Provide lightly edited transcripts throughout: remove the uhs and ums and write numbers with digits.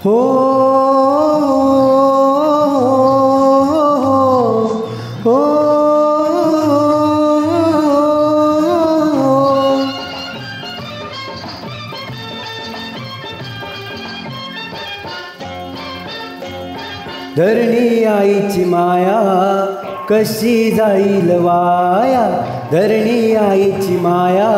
हो हो धरणी आईची माया कशी जाईल वाया, धरणी आईची माया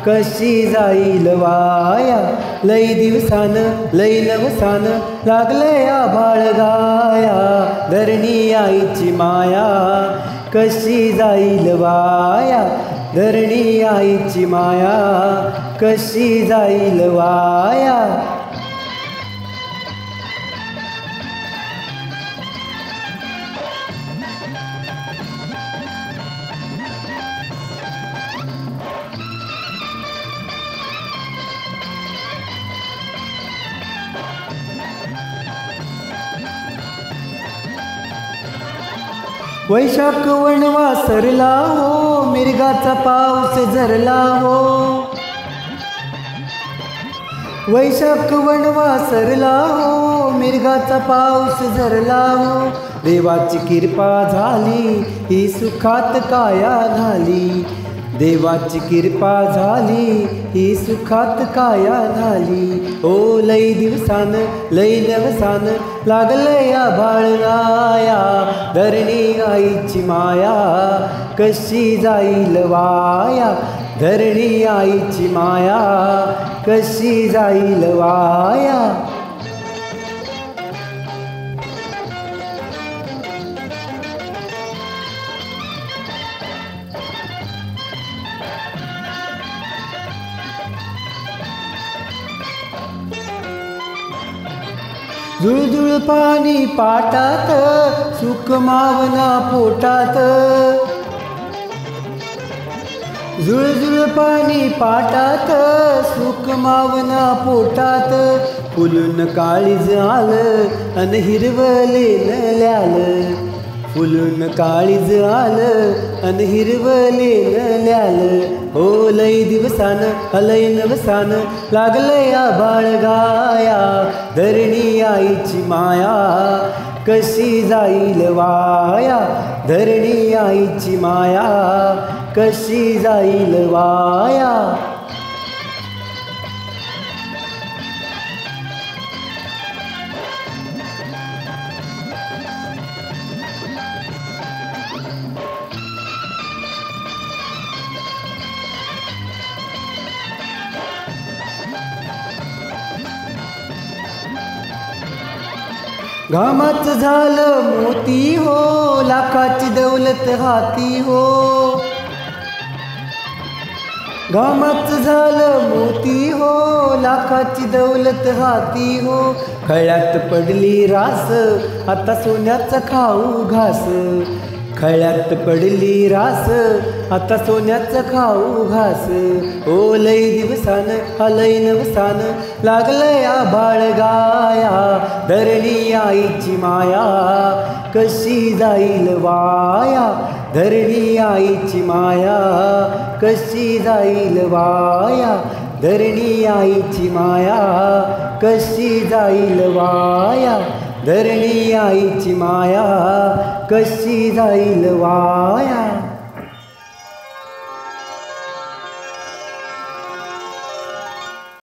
कशी जाईल वाया. लई दिवसान लई नवसान लागलंय आभाळ गाया, धरणी आईची माया कशी जाईल वाया, धरणी आईची माया कशी जाईल वाया. वैशाख वणवा सरला हो, मिरगाचा पाऊस झरला हो. वैशाख वणवा सरला हो, मिरगाचा पाऊस झरला हो. देवाची कृपा झाली ही सुखात काया झाली, देवाची कृपा झाली ही सुखात काया झाली. ओ लई दिवसान लई नवसान लागलंय आभाळ गाया, धरणी आईची माया कशी जाईल वाया, धरणी आईची माया कशी जाईल वाया. झुळझुळ पाणी पाटात सुख मावना पोटात, झुळझुळ पाणी पाटात सुख मावना पोटात. फुलून काळीज आलं अन हिरवलेलं ल्यालं, फुलून काळीज आलं अन हिरवलेलं ल्यालं. हो लई दिवसान लई नवसान लागलंय आभाळ गाया, धरणी आईची माया कशी जाईल वाया, धरणी आईची माया कशी जाईल वाया. घामाचं झालं मोती हो, लाखाची दौलत हाती हो. घामाचं झालं मोती हो, लाखाची दौलत हाती हो. खळ्यात पडली रास आता सोन्याचा खाऊ घास, खळ्यात पडली रास आता सोन्याचा खाऊ घास. ओ लई दिवसान लई नवसान लागलंय आभाळ गाया, धरणी आईची माया कशी जाईल वाया, धरणी आईची माया कशी जाईल वाया, धरणी आईची माया कशी जाईल वाया, धरणी आईची माया कशी जाईल वाया.